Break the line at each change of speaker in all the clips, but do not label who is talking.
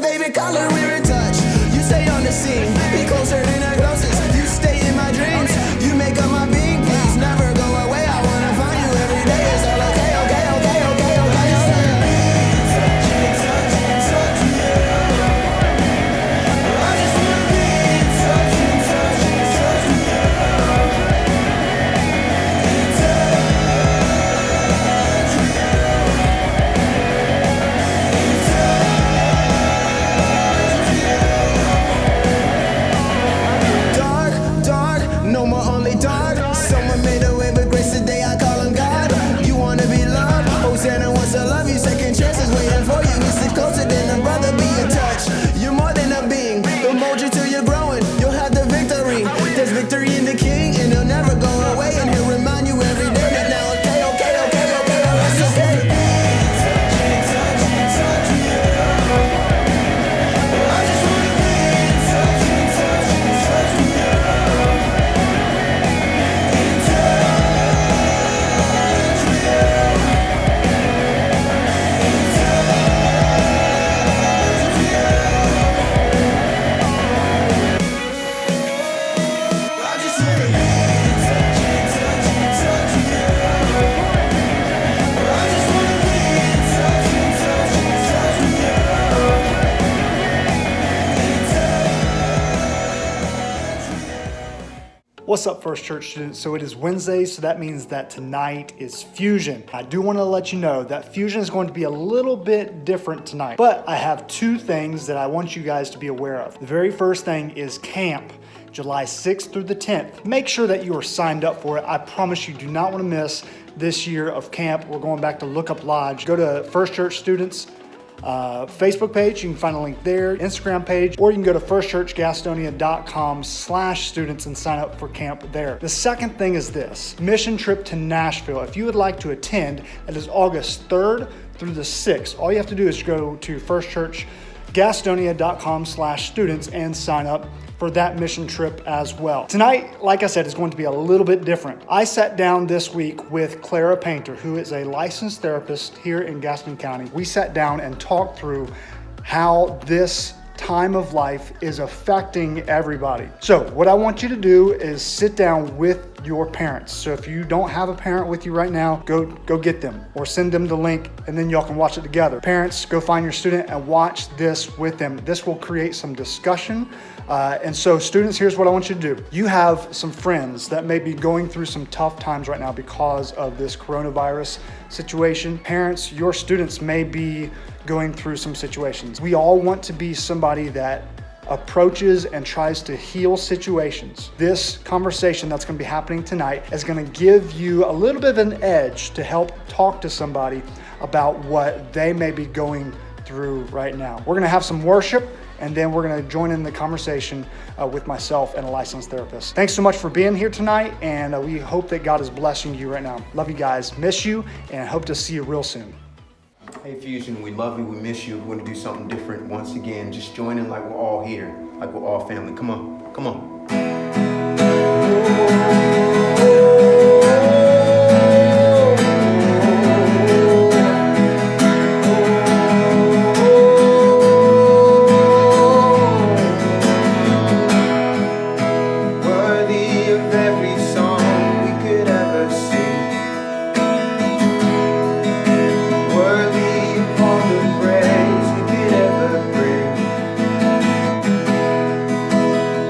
favorite color, we're in touch. You stay on the scene, be closer than the closest. You stay in my dreams, you make up my being. Please never go away, I wanna find you every day. It's all okay, okay, okay, okay, okay. I just wanna be in touch, in touch, in touch with you. In touch with you. In touch with you. Dark, dark, no more only dark. Someone made a way with grace today, I call him God. You wanna be loved, Hosanna wants to love you. Second chances waiting for you. It's closer than a brother, be in touch. You're more than a being, they'll mold you till you're growing. You'll have the victory, there's victory in the King. And he'll never go away, and he'll remind you every day that now okay, okay, okay, okay, oh, that's okay. In touch, in touch, in touch with you. I just wanna be in touch, in touch, in touch with you. In touch with you. In touch with you. I just wanna be in touch, in touch, in touch with you. I just wanna be in touch, in touch, in touch with you.
What's up, First Church students? So it is Wednesday, so that means that tonight is Fusion. I do want to let you know that Fusion is going to be a little bit different tonight, but I have two things that I want you guys to be aware of. The very first thing is camp, July 6th through the 10th. Make sure that you are signed up for it. I promise you do not want to miss this year of camp. We're going back to Look Up Lodge. Go to First Church Students Facebook page, you can find a link there, Instagram page, or you can go to firstchurchgastonia.com/students and sign up for camp there. The second thing is this, mission trip to Nashville. If you would like to attend, it is August 3rd through the 6th. All you have to do is go to firstchurchgastonia.com/students and sign up for that mission trip as well. Tonight, like I said, is going to be a little bit different. I sat down this week with Clara Painter, who is a licensed therapist here in Gaston County. We sat down and talked through how this time of life is affecting everybody. So what I want you to do is sit down with your parents. So if you don't have a parent with you right now, go get them or send them the link and then y'all can watch it together. Parents, go find your student and watch this with them. This will create some discussion. And so students, here's what I want you to do. You have some friends that may be going through some tough times right now because of this coronavirus situation. Parents, your students may be going through some situations. We all want to be somebody that approaches and tries to heal situations. This conversation that's going to be happening tonight is going to give you a little bit of an edge to help talk to somebody about what they may be going through right now. We're going to have some worship, and then we're going to join in the conversation with myself and a licensed therapist. Thanks so much for being here tonight, and we hope that God is blessing you right now. Love you guys, miss you, and hope to see you real soon.
Hey Fusion, we love you, we miss you. We're gonna do something different once again. Just join in like we're all here, like we're all family. Come on, come on.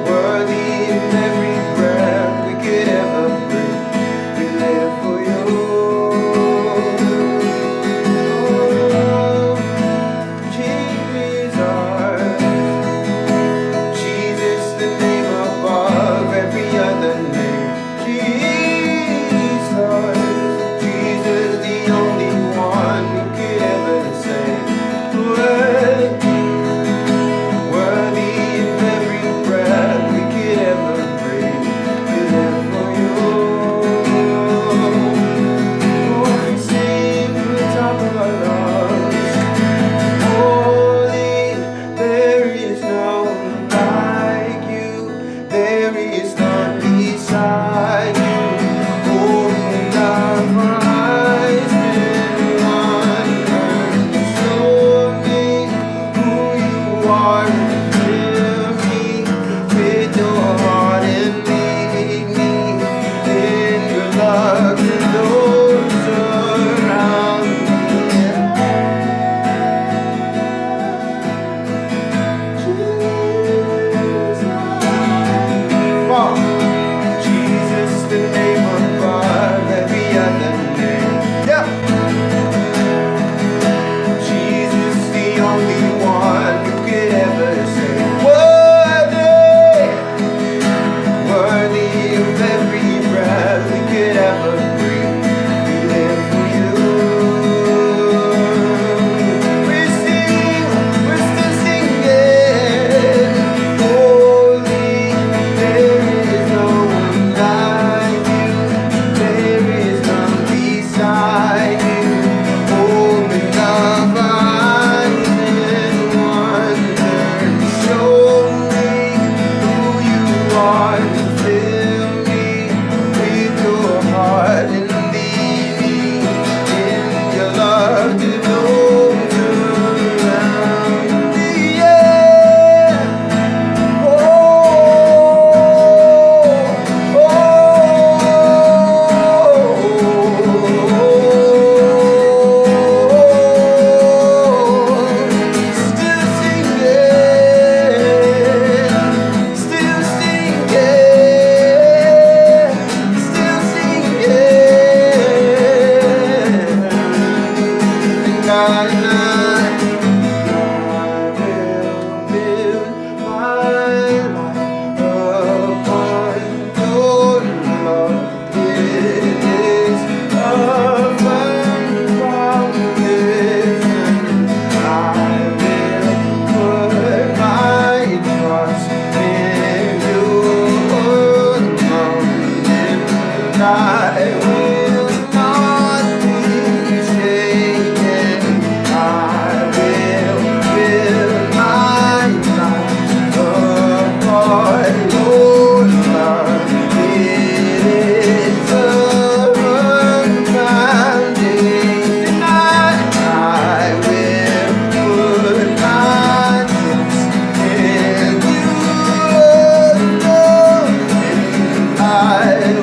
Worthy
only one who could ever say, worthy of every breath we could ever breathe. We live for you. We're still singing. Holy, there is no one like you. There is none beside you. Open up eyes and wonder. Show me who you are. Fill me with your heart and lead me in your love to those around me. Yeah. Oh, still singing, still singing, and I will not be shaken. I will build my life upon your love. It is a firm foundation. I will put my trust in you alone, and I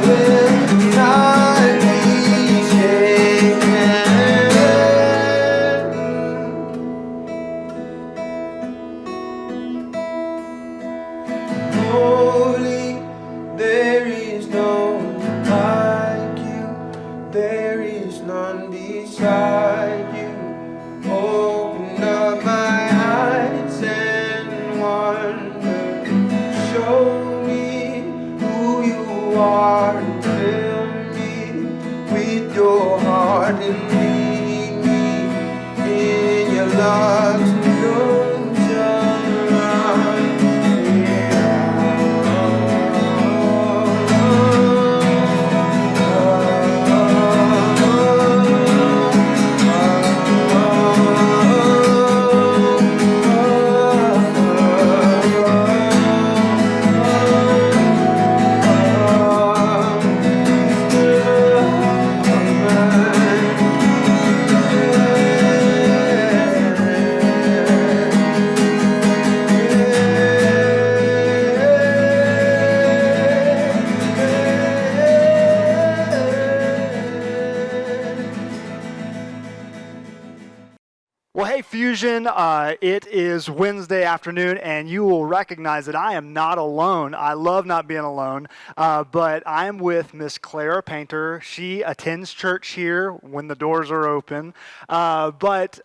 will not be shaken. Holy, there is no one like you. There is none beside you. Open up my eyes and wonder. Show me who you are and fill me with your heart and lead me in your love to those around
Well, hey, Fusion, it is Wednesday afternoon, and you will recognize that I am not alone. I love not being alone, but I am with Miss Clara Painter. She attends church here when the doors are open, but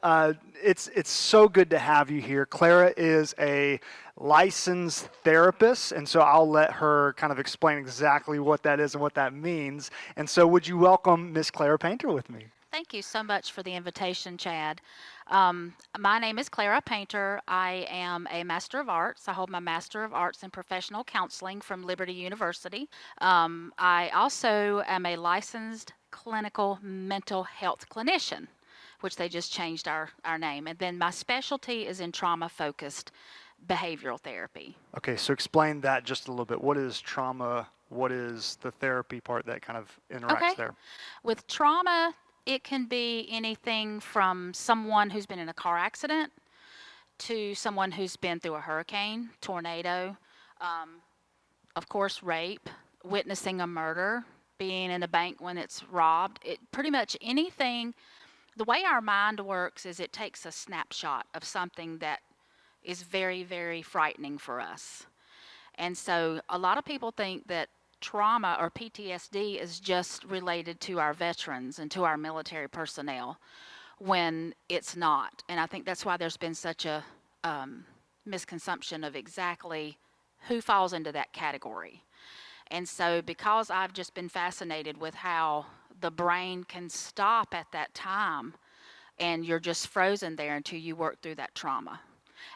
it's so good to have you here. Clara is a licensed therapist, and so I'll let her kind of explain exactly what that is and what that means. And so would you welcome Miss Clara Painter with me?
Thank you so much for the invitation, Chad. My name is Clara Painter. I am a Master of Arts. I hold my Master of Arts in Professional Counseling from Liberty University. I also am a licensed clinical mental health clinician, which they just changed our name. And then my specialty is in trauma-focused behavioral therapy.
Okay, so explain that just a little bit. What is trauma? What is the therapy part that kind of interacts there?
With trauma, it can be anything from someone who's been in a car accident to someone who's been through a hurricane, tornado, of course, rape, witnessing a murder, being in a bank when it's robbed. Pretty much anything. The way our mind works is it takes a snapshot of something that is very, very frightening for us. And so a lot of people think that trauma or PTSD is just related to our veterans and to our military personnel. when it's not. And I think that's why there's been such a misconception of exactly who falls into that category. And so, because I've just been fascinated with how the brain can stop at that time and you're just frozen there until you work through that trauma.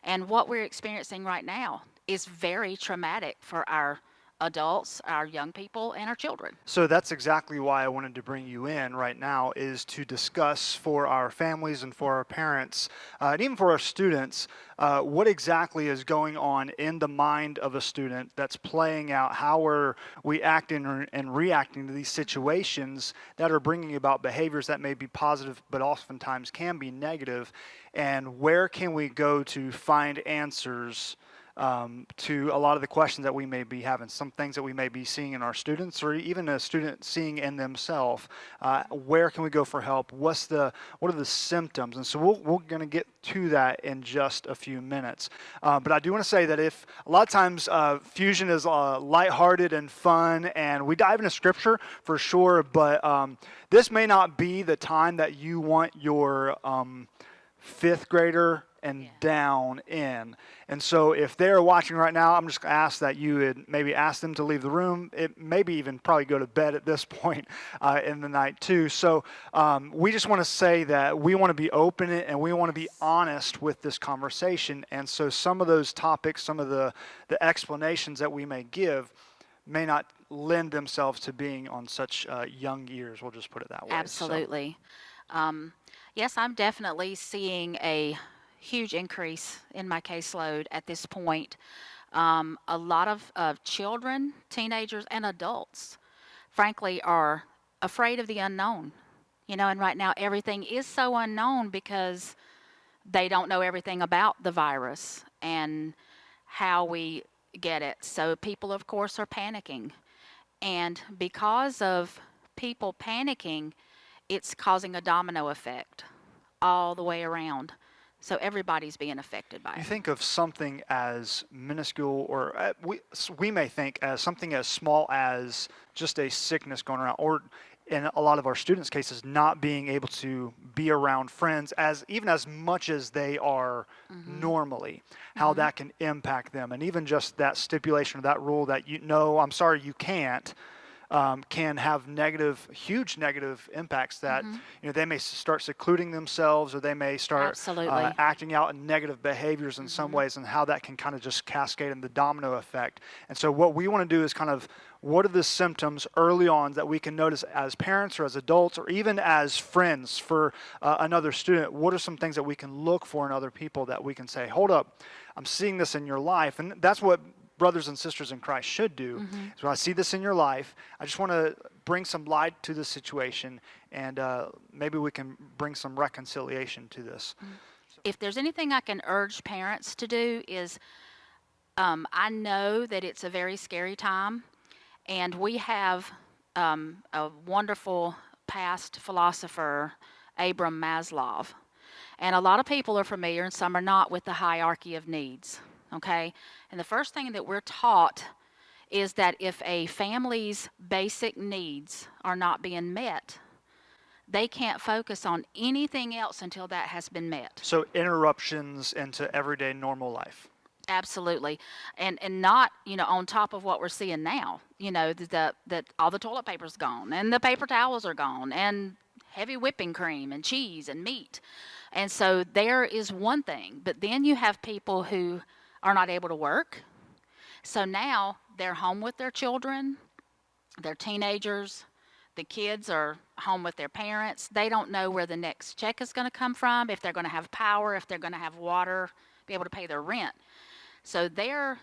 And what we're experiencing right now is very traumatic for our adults, our young people, and our children.
So that's exactly why I wanted to bring you in right now, is to discuss for our families and for our parents, and even for our students, what exactly is going on in the mind of a student that's playing out. How are we acting and reacting to these situations that are bringing about behaviors that may be positive but oftentimes can be negative, and where can we go to find answers to a lot of the questions that we may be having, some things that we may be seeing in our students, or even a student seeing in themselves. Where can we go for help? What are the symptoms? And so we're going to get to that in just a few minutes. But I do want to say that if a lot of times Fusion is lighthearted and fun, and we dive into Scripture for sure, but this may not be the time that you want your fifth grader and down in. And so if they're watching right now, I'm just going to ask that you would maybe ask them to leave the room. It maybe even probably go to bed at this point in the night too. So we just want to say that we want to be open and we want to be honest with this conversation. And so some of those topics, some of the explanations that we may give may not lend themselves to being on such young ears. We'll just put it that way.
Absolutely. Yes, I'm definitely seeing a huge increase in my caseload at this point. A lot of children, teenagers, and adults, frankly, are afraid of the unknown. And right now everything is so unknown because they don't know everything about the virus and how we get it. So people, of course, are panicking. And because of people panicking, it's causing a domino effect all the way around. So everybody's being affected by it.
You think of something as minuscule, or we may think as something as small as just a sickness going around, or in a lot of our students' cases, not being able to be around friends even as much as they are normally, how that can impact them. And even just that stipulation of that rule that I'm sorry, you can't, can have huge negative impacts that they may start secluding themselves, or they may start acting out in negative behaviors in some ways, and how that can kind of just cascade in the domino effect. And so what we want to do is kind of, what are the symptoms early on that we can notice as parents or as adults or even as friends for another student? What are some things that we can look for in other people that we can say, hold up, I'm seeing this in your life? And that's what brothers and sisters in Christ should do. So I see this in your life. I just want to bring some light to the situation, and maybe we can bring some reconciliation to this.
If there's anything I can urge parents to do is, I know that it's a very scary time, and we have a wonderful past philosopher, Abraham Maslow. And a lot of people are familiar, and some are not, with the hierarchy of needs. Okay? And the first thing that we're taught is that if a family's basic needs are not being met, they can't focus on anything else until that has been met.
So interruptions into everyday normal life.
Absolutely. And not, on top of what we're seeing now, that all the toilet paper's gone and the paper towels are gone and heavy whipping cream and cheese and meat. And so there is one thing, but then you have people who are not able to work. So now they're home with their children, they're teenagers, the kids are home with their parents. They don't know where the next check is going to come from, if they're going to have power, if they're going to have water, be able to pay their rent. So there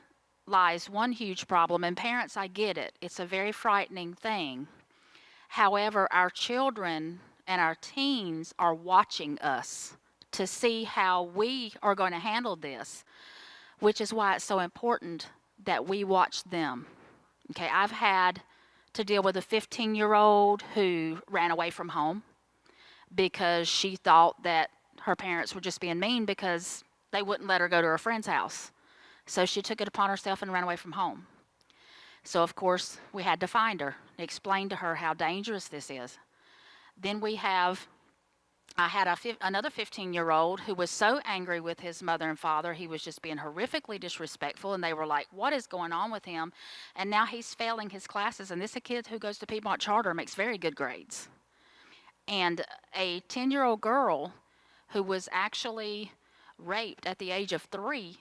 lies one huge problem, and parents, I get it. It's a very frightening thing. However, our children and our teens are watching us to see how we are going to handle this, which is why it's so important that we watch them. Okay, I've had to deal with a 15-year-old who ran away from home because she thought that her parents were just being mean because they wouldn't let her go to her friend's house. So she took it upon herself and ran away from home. So, of course, we had to find her, explain to her how dangerous this is. Then we have I had another 15-year-old who was so angry with his mother and father. He was just being horrifically disrespectful, and they were like, what is going on with him? And now he's failing his classes, and this is a kid who goes to Piedmont Charter, makes very good grades. And a 10-year-old girl who was actually raped at the age of 3,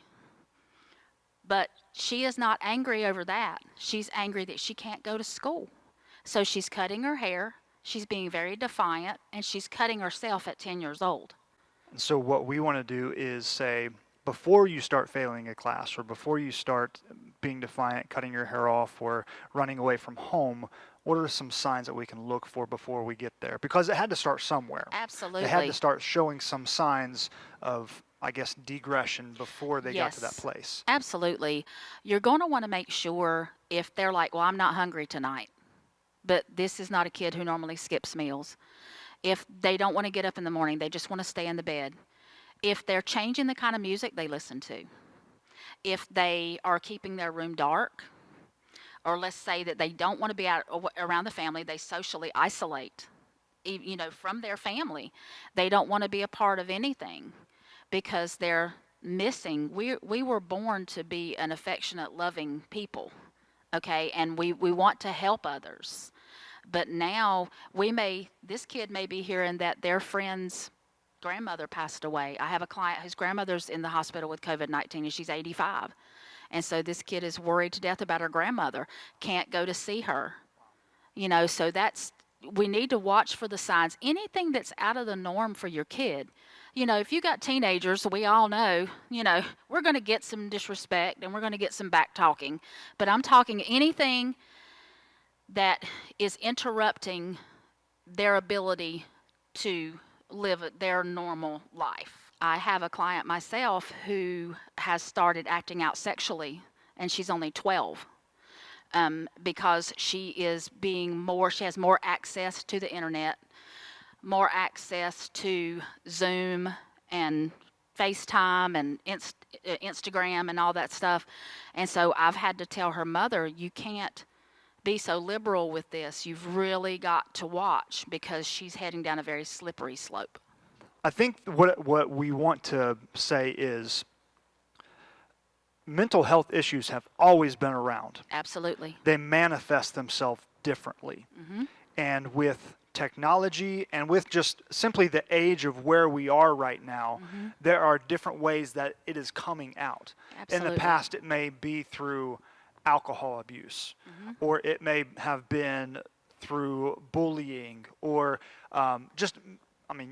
but she is not angry over that. She's angry that she can't go to school. So she's cutting her hair, she's being very defiant, and she's cutting herself at 10 years old.
So what we want to do is say, before you start failing a class or before you start being defiant, cutting your hair off, or running away from home, what are some signs that we can look for before we get there? Because it had to start somewhere.
Absolutely.
They had to start showing some signs of, I guess, degression before they got to that
Yes.
place.
Absolutely. You're going to want to make sure if they're like, well, I'm not hungry tonight, but this is not a kid who normally skips meals. If they don't want to get up in the morning, they just want to stay in the bed. If they're changing the kind of music they listen to. If they are keeping their room dark, or let's say that they don't want to be out around the family, they socially isolate, from their family. They don't want to be a part of anything because they're missing. We were born to be an affectionate, loving people, okay? And we want to help others. But now this kid may be hearing that their friend's grandmother passed away. I have a client whose grandmother's in the hospital with COVID-19 and she's 85. And so this kid is worried to death about her grandmother, can't go to see her. So we need to watch for the signs. Anything that's out of the norm for your kid. If you got teenagers, we all know, we're going to get some disrespect and we're going to get some back talking. But I'm talking anything that is interrupting their ability to live their normal life. I have a client myself who has started acting out sexually, and she's only 12, because she has more access to the internet, more access to Zoom and FaceTime and Instagram and all that stuff. And so I've had to tell her mother, you can't be so liberal with this. You've really got to watch because she's heading down a very slippery slope.
I think what we want to say is mental health issues have always been around.
Absolutely.
They manifest themselves differently.
Mm-hmm.
And with technology and with just simply the age of where we are right now,
Mm-hmm.
there are different ways that it is coming out.
Absolutely.
In the past, it may be through alcohol abuse,
Mm-hmm.
or it may have been through bullying, or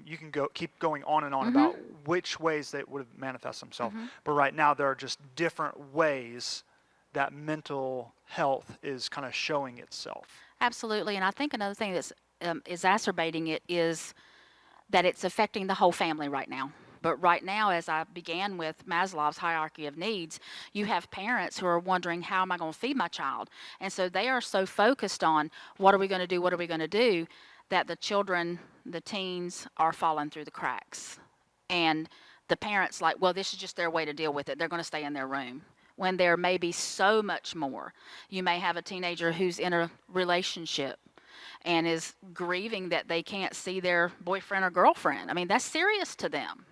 you can keep going on and on
Mm-hmm.
about which ways they would have manifest themselves.
Mm-hmm.
But right now, there are just different ways that mental health is kind of showing itself.
Absolutely. And I think another thing that's exacerbating it is that it's affecting the whole family right now. But right now, as I began with Maslow's hierarchy of needs, you have parents who are wondering, how am I going to feed my child? And so they are so focused on what are we going to do, that the children, the teens, are falling through the cracks. And the parents like, well, this is just their way to deal with it. They're going to stay in their room. When there may be so much more. You may have a teenager who's in a relationship and is grieving that they can't see their boyfriend or girlfriend. I mean, that's serious to them.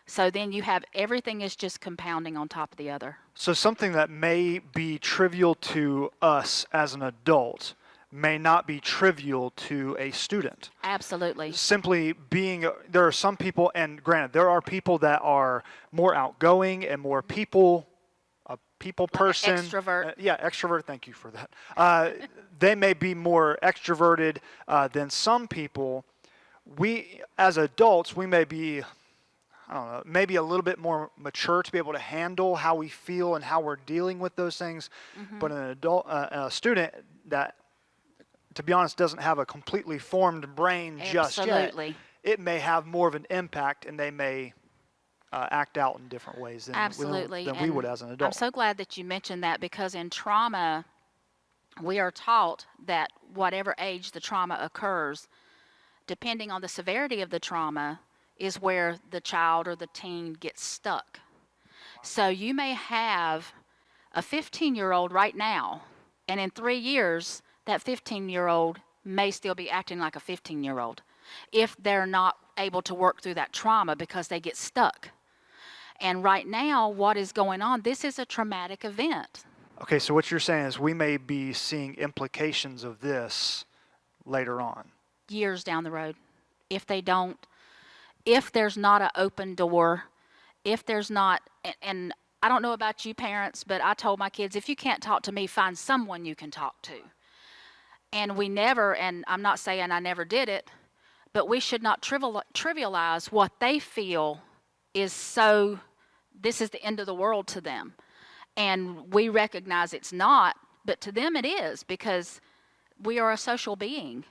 So then you have everything is just compounding on top of the other.
So something that may be trivial to us as an adult may not be trivial to a student.
Absolutely.
Simply there are some people, and granted, there are people that are more outgoing and more people person.
Extrovert.
Extrovert. Thank you for that. They may be more extroverted than some people. We, as adults, we may be, I don't know, maybe a little bit more mature to be able to handle how we feel and how we're dealing with those things.
Mm-hmm.
But an adult, a student that, to be honest, doesn't have a completely formed brain just yet,
Absolutely.
it may have more of an impact, and they may act out in different ways than
Absolutely.
we would as an adult.
I'm so glad that you mentioned that, because in trauma, we are taught that whatever age the trauma occurs, depending on the severity of the trauma, is where the child or the teen gets stuck. So you may have a 15-year-old right now, and in 3 years, that 15-year-old may still be acting like a 15-year-old if they're not able to work through that trauma because they get stuck. And right now, what is going on, this is a traumatic event.
Okay, so what you're saying is we may be seeing implications of this later on.
Years down the road, if there's not an open door, if there's not, and I don't know about you parents, but I told my kids, if you can't talk to me, find someone you can talk to. And we never, and I'm not saying I never did it, but we should not trivialize what they feel is so, this is the end of the world to them. And we recognize it's not, but to them it is, because we are a social being.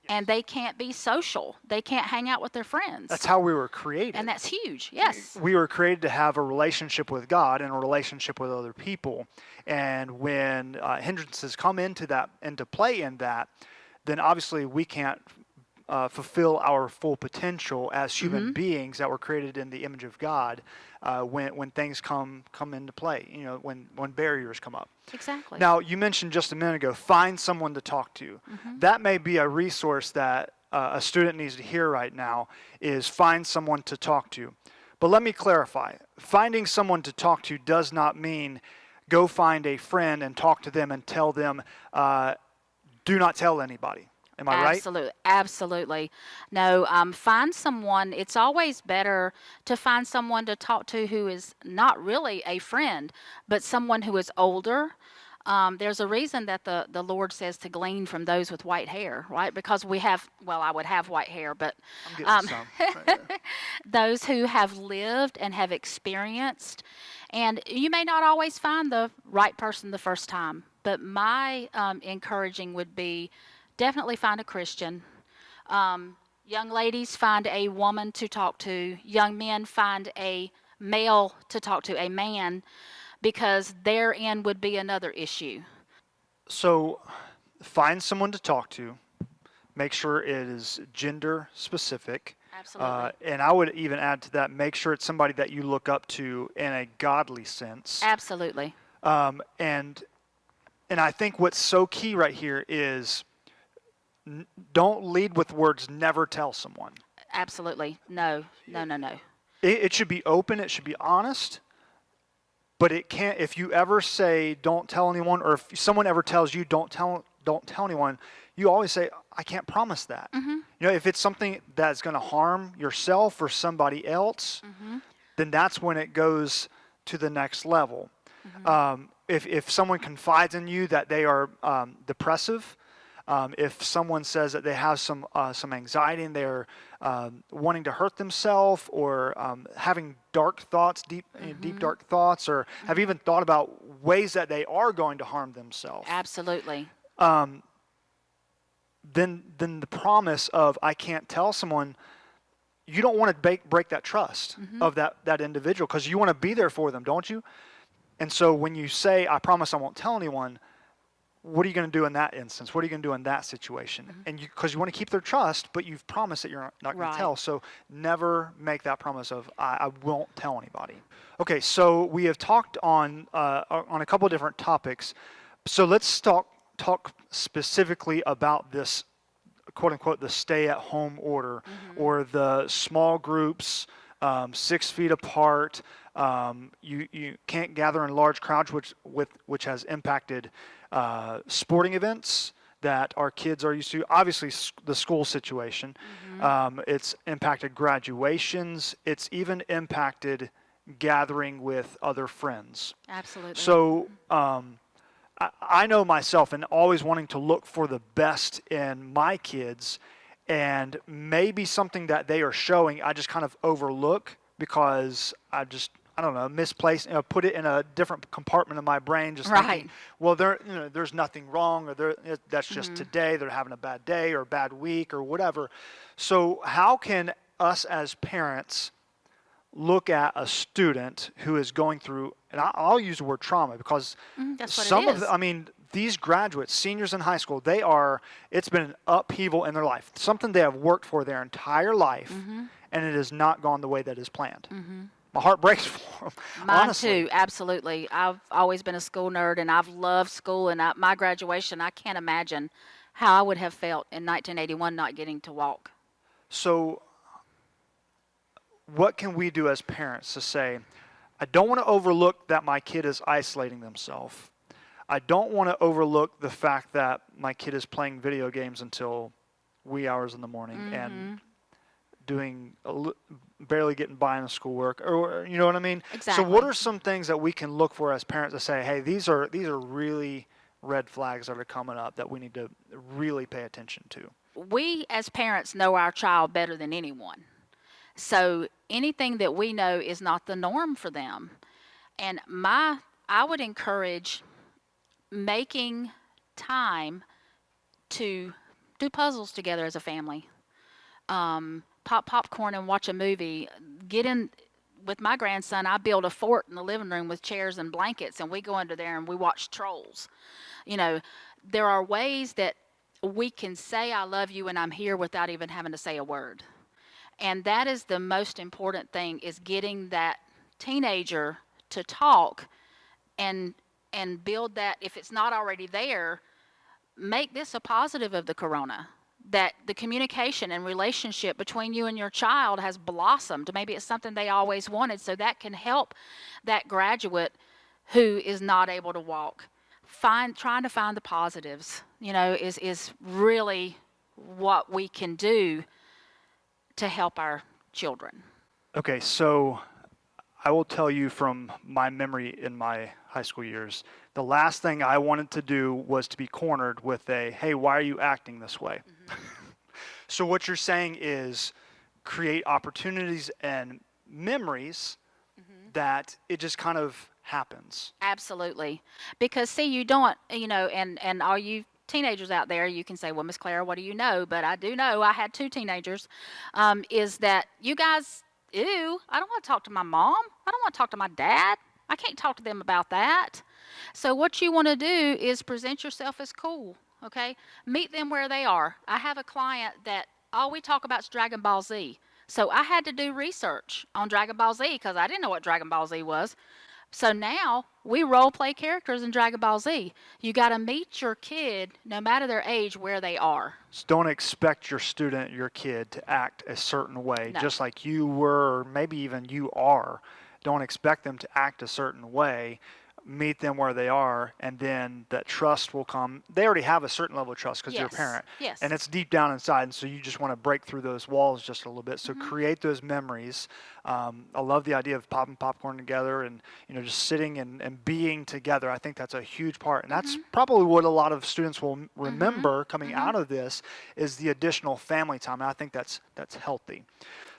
And they can't be social. They can't hang out with their friends.
That's how we were created.
And that's huge, yes.
We were created to have a relationship with God and a relationship with other people. And when hindrances come into play in that, then obviously we can't fulfill our full potential as human beings that were created in the image of God when things come into play, when barriers come up.
Exactly.
Now, you mentioned just a minute ago, find someone to talk to. That may be a resource that a student needs to hear right now, is find someone to talk to. But let me clarify. Finding someone to talk to does not mean go find a friend and talk to them and tell them, do not tell anybody. Am I right?
Absolutely, absolutely. No, find someone. It's always better to find someone to talk to who is not really a friend, but someone who is older. There's a reason that the Lord says to glean from those with white hair, right? Because I would have white hair, but
I'm getting some right there.
those who have lived and have experienced. And you may not always find the right person the first time, but my encouraging would be, definitely find a Christian. Young ladies, find a woman to talk to. Young men, find a male to talk to, a man, because therein would be another issue.
So find someone to talk to. Make sure it is gender specific.
Absolutely.
And I would even add to that, make sure it's somebody that you look up to in a godly sense.
Absolutely.
And I think what's so key right here is don't lead with words, never tell someone.
Absolutely. No.
It should be open, it should be honest, but it can't, if you ever say don't tell anyone, or if someone ever tells you don't tell anyone, you always say, I can't promise that. If it's something that's going to harm yourself or somebody else, then that's when it goes to the next level. If someone confides in you that they are depressive, if someone says that they have some anxiety and they're wanting to hurt themselves, or having dark thoughts, deep dark thoughts, or have even thought about ways that they are going to harm themselves.
Absolutely.
Then the promise of I can't tell someone, you don't want to break that trust of that individual, because you want to be there for them, don't you? And so when you say, I promise I won't tell anyone, what are you going to do in that instance? What are you going to do in that situation? And because you want to keep their trust, but you've promised that you're not going to tell. So never make that promise of I won't tell anybody. Okay, so we have talked on a couple of different topics. So let's talk specifically about this, quote unquote, the stay-at-home order, or the small groups, 6 feet apart. You can't gather in large crowds, which has impacted sporting events that our kids are used to. Obviously, the school situation. It's impacted graduations. It's even impacted gathering with other friends.
Absolutely.
So I know myself, and always wanting to look for the best in my kids, and maybe something that they are showing I just kind of overlook because I don't know, misplaced, put it in a different compartment of my brain, just thinking, well, there's nothing wrong, or that's just today, they're having a bad day or a bad week or whatever. So how can us as parents look at a student who is going through, and I'll use the word trauma, because
that's what
some
it is.
of these graduates, seniors in high school, it's been an upheaval in their life, something they have worked for their entire life, and it has not gone the way that is planned. My heart breaks for them.
Mine
honestly.
too, absolutely. I've always been a school nerd, and I've loved school, and my graduation, I can't imagine how I would have felt in 1981 not getting to walk.
So what can we do as parents to say, I don't want to overlook that my kid is isolating themselves. I don't want to overlook the fact that my kid is playing video games until wee hours in the morning and doing barely getting by in schoolwork, or you know what I mean?
Exactly.
So what are some things that we can look for as parents to say, hey, these are really red flags that are coming up that we need to really pay attention to?
We as parents know our child better than anyone. So anything that we know is not the norm for them. And I would encourage making time to do puzzles together as a family. Pop popcorn and watch a movie. Get in with my grandson. I build a fort in the living room with chairs and blankets, and we go under there and we watch Trolls. You know, there are ways that we can say I love you and I'm here without even having to say a word. And that is the most important thing, is getting that teenager to talk and build that. If it's not already there, make this a positive of the corona, that the communication and relationship between you and your child has blossomed. Maybe it's something they always wanted, so that can help that graduate who is not able to walk. Trying to find the positives, is really what we can do to help our children.
Okay, so I will tell you from my memory in my high school years, the last thing I wanted to do was to be cornered with hey, why are you acting this way? So what you're saying is create opportunities and memories that it just kind of happens.
Absolutely. Because see, you don't, and all you teenagers out there, you can say, well, Miss Clara, what do you know? But I do know, I had 2 teenagers, is that you guys, I don't want to talk to my mom. I don't want to talk to my dad. I can't talk to them about that. So what you want to do is present yourself as cool, okay? Meet them where they are. I have a client that all we talk about is Dragon Ball Z. So I had to do research on Dragon Ball Z because I didn't know what Dragon Ball Z was. So now we role play characters in Dragon Ball Z. You got to meet your kid, no matter their age, where they are.
So don't expect your student, your kid, to act a certain way,
No.
just like you were, or maybe even you are. Don't expect them to act a certain way. Meet them where they are, and then that trust will come. They already have a certain level of trust because you're a
Yes,
parent.
yes.
And it's deep down inside, and so you just want to break through those walls just a little bit. So create those memories. I love the idea of popping popcorn together and just sitting and being together. I think that's a huge part, and that's probably what a lot of students will remember coming out of this is the additional family time. And I think that's healthy.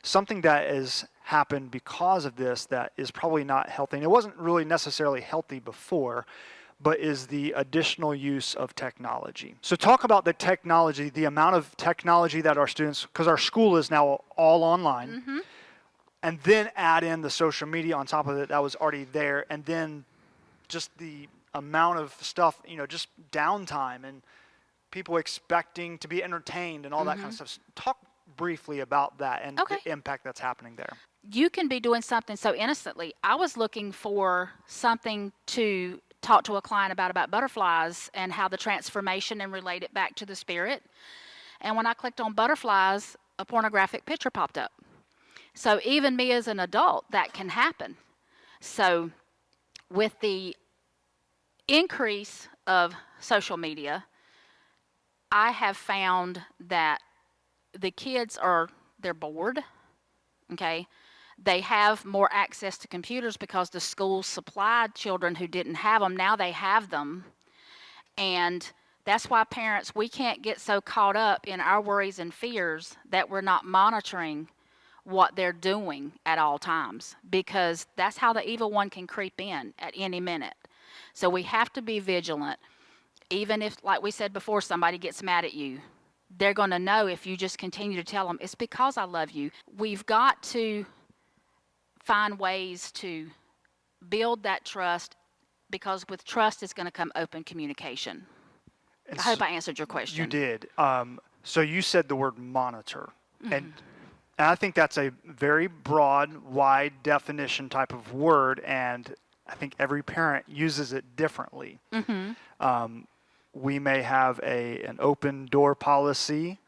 Something that has happened because of this that is probably not healthy, and it wasn't really necessarily healthy before, but is the additional use of technology. So talk about the technology, the amount of technology that our students, because our school is now all online, and then add in the social media on top of it that was already there, and then just the amount of stuff, just downtime and people expecting to be entertained and all that kind of stuff. Talk briefly about that and
Okay.
the impact that's happening there.
You can be doing something so innocently. I was looking for something to talk to a client about butterflies and how the transformation and relate it back to the spirit. And when I clicked on butterflies, a pornographic picture popped up. So even me as an adult, that can happen. So with the increase of social media, I have found that the kids they're bored, okay? They have more access to computers because the schools supplied children who didn't have them. Now they have them. And that's why parents, we can't get so caught up in our worries and fears that we're not monitoring what they're doing at all times, because that's how the evil one can creep in at any minute. So we have to be vigilant. Even if, like we said before, somebody gets mad at you, they're going to know if you just continue to tell them, it's because I love you. We've got to find ways to build that trust, because with trust is going to come open communication.
And
I hope I answered your question.
You did. So you said the word monitor. And I think that's a very broad, wide definition type of word, and I think every parent uses it differently. We may have an open door policy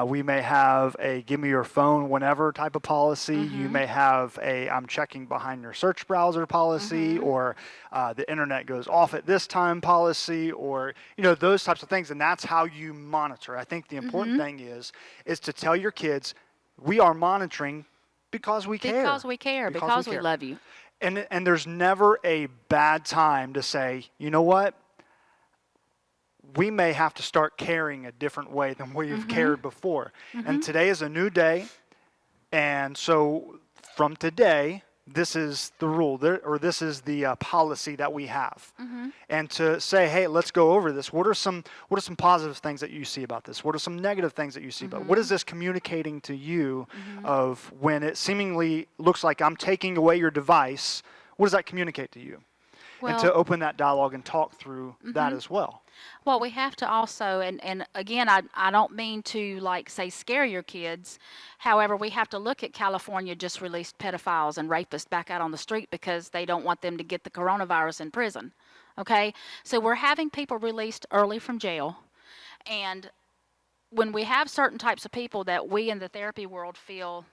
We may have a give me your phone whenever type of policy. You may have a I'm checking behind your search browser policy, or the internet goes off at this time policy, or those types of things. And that's how you monitor. I think the important thing is to tell your kids, we are monitoring because we care.
Because we care, because we love you.
And there's never a bad time to say, you know what? We may have to start caring a different way than we've cared before. And today is a new day. And so from today, this is the rule, or this is the policy that we have. And to say, hey, let's go over this. What are some positive things that you see about this? What are some negative things that you see about it? What is this communicating to you of when it seemingly looks like I'm taking away your device? What does that communicate to you?
Well,
and to open that dialogue and talk through that as well.
Well, we have to also, and again, I don't mean to say scare your kids. However, we have to look at California just released pedophiles and rapists back out on the street because they don't want them to get the coronavirus in prison. Okay? So we're having people released early from jail. And when we have certain types of people that we in the therapy world feel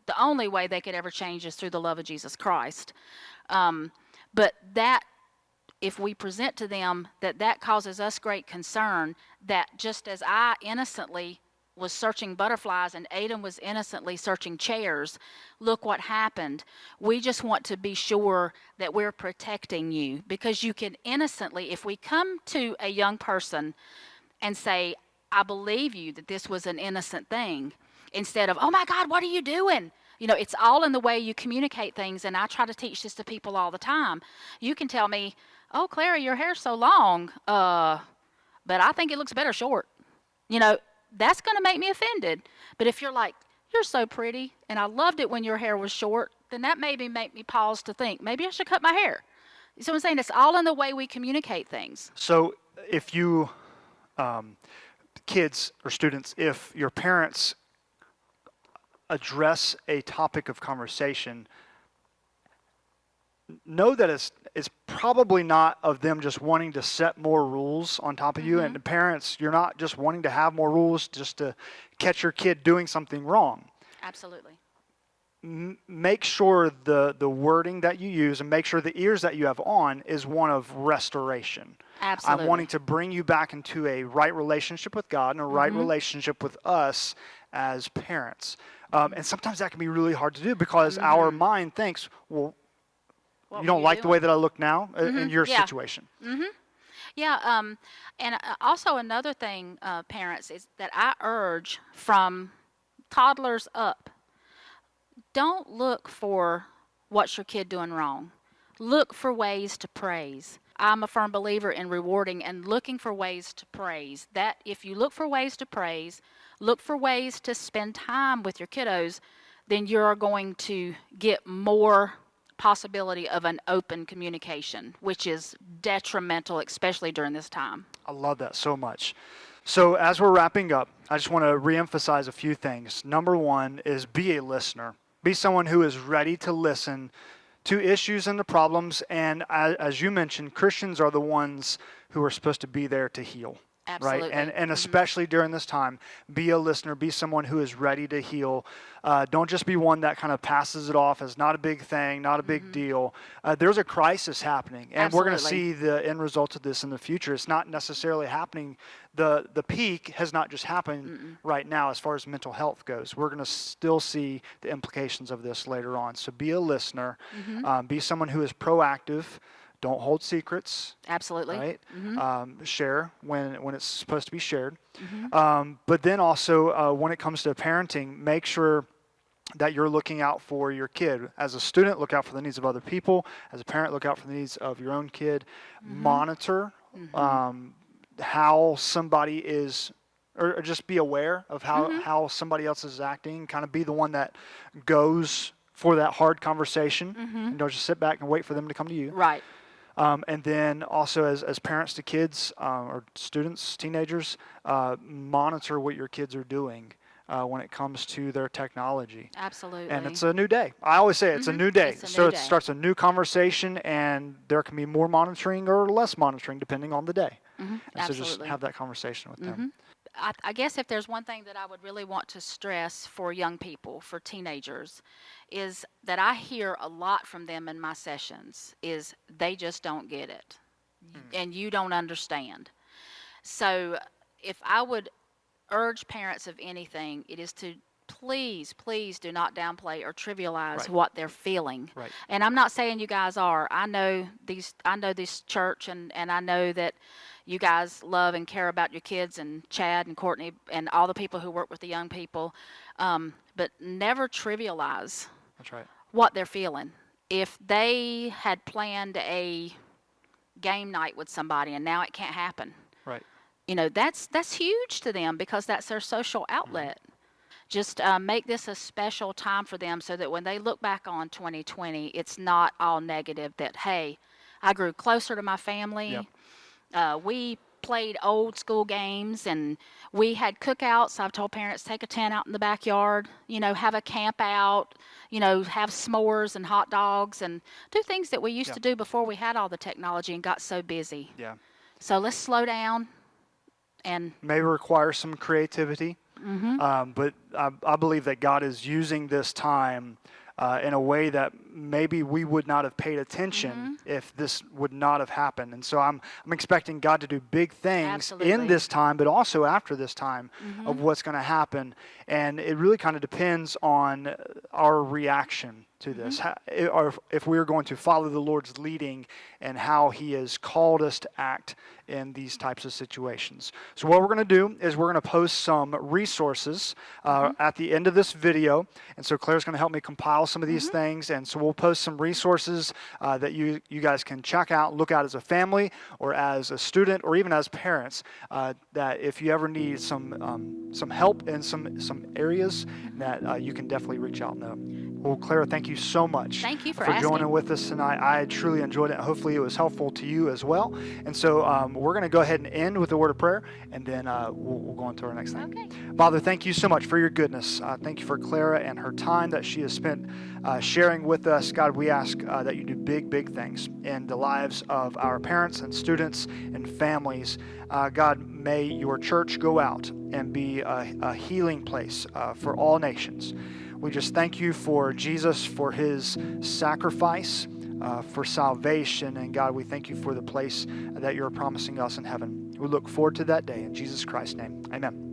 the only way they could ever change is through the love of Jesus Christ. But that, if we present to them that causes us great concern, that just as I innocently was searching butterflies and Aiden was innocently searching chairs, look what happened. We just want to be sure that we're protecting you, because you can innocently, if we come to a young person and say, I believe you that this was an innocent thing, instead of, oh my God, what are you doing? It's all in the way you communicate things, and I try to teach this to people all the time. You can tell me, oh, Clara, your hair's so long, but I think it looks better short. That's going to make me offended. But if you're like, you're so pretty, and I loved it when your hair was short, then that maybe make me pause to think, maybe I should cut my hair. You see what I'm saying? It's all in the way we communicate things.
So if you, kids or students, if your parents address a topic of conversation, know that it's probably not of them just wanting to set more rules on top of you. And the parents, you're not just wanting to have more rules just to catch your kid doing something wrong.
Absolutely.
Make sure the wording that you use and make sure the ears that you have on is one of restoration.
Absolutely.
I'm wanting to bring you back into a right relationship with God and a right relationship with us as parents. And sometimes that can be really hard to do because our mind thinks, well,
what
you don't like the way that I look now in your situation.
Yeah, and also another thing, parents, is that I urge from toddlers up, don't look for what's your kid doing wrong. Look for ways to praise. I'm a firm believer in rewarding and looking for ways to praise. That if you look for ways to praise, look for ways to spend time with your kiddos, then you're going to get more possibility of an open communication, which is detrimental, especially during this time.
I love that so much. So as we're wrapping up, I just want to reemphasize a few things. Number one is be a listener. Be someone who is ready to listen to issues and the problems. And as you mentioned, Christians are the ones who are supposed to be there to heal.
Absolutely.
Right? And especially during this time, be a listener, be someone who is ready to heal. Don't just be one that kind of passes it off as not a big thing, not a big deal. There's a crisis happening, and we're going to see the end results of this in the future. It's not necessarily happening. The peak has not just happened right now as far as mental health goes. We're going to still see the implications of this later on. So be a listener. Be someone who is proactive. Don't hold secrets.
Absolutely.
Right? Share when it's supposed to be shared. But then also, when it comes to parenting, make sure that you're looking out for your kid. As a student, look out for the needs of other people. As a parent, look out for the needs of your own kid. Monitor how somebody is, or just be aware of how somebody else is acting. Kind of be the one that goes for that hard conversation. And don't just sit back and wait for them to come to you.
Right.
And then also as parents to kids or students, teenagers, monitor what your kids are doing when it comes to their technology.
Absolutely.
And it's a new day. I always say it's a new day.
It's a
So
new
it
day.
starts a new conversation, and there can be more monitoring or less monitoring depending on the day. And so just
Absolutely.
have that conversation with them.
I guess if there's one thing that I would really want to stress for young people, for teenagers, is that I hear a lot from them in my sessions is they just don't get it. And you don't understand. So if I would urge parents of anything, it is to please, please do not downplay or trivialize
Right.
what they're feeling.
Right.
And I'm not saying you guys are. I know this church, and I know that you guys love and care about your kids, and Chad and Courtney and all the people who work with the young people. But never trivialize
That's right.
what they're feeling. If they had planned a game night with somebody and now it can't happen,
Right.
that's huge to them because that's their social outlet. Just make this a special time for them so that when they look back on 2020, it's not all negative that, hey, I grew closer to my family.
Yep.
We played old school games and we had cookouts. I've told parents, take a tent out in the backyard, have a camp out, have s'mores and hot dogs and do things that we used to do before we had all the technology and got so busy.
Yeah.
So let's slow down and
May require some creativity. But I believe that God is using this time in a way that maybe we would not have paid attention if this would not have happened. And so I'm expecting God to do big things
Absolutely.
in this time, but also after this time of what's going to happen. And it really kind of depends on our reaction to this, or if we're going to follow the Lord's leading and how He has called us to act in these types of situations. So what we're going to do is we're going to post some resources at the end of this video. And so Claire's going to help me compile some of these things. And so we'll post some resources that you guys can check out, look at as a family or as a student or even as parents, that if you ever need some help in some areas, that you can definitely reach out and know. Well, Claire, thank you so much.
Thank you for
joining
asking.
with us tonight. I truly enjoyed it. Hopefully it was helpful to you as well. And so we're going to go ahead and end with a word of prayer, and then we'll go on to our next thing.
Okay.
Father, thank you so much for your goodness. Thank you for Clara and her time that she has spent sharing with us. God, we ask that you do big, big things in the lives of our parents and students and families. God, may your church go out and be a healing place for all nations. We just thank you for Jesus, for his sacrifice, for salvation. And God, we thank you for the place that you're promising us in heaven. We look forward to that day. In Jesus Christ's name, amen.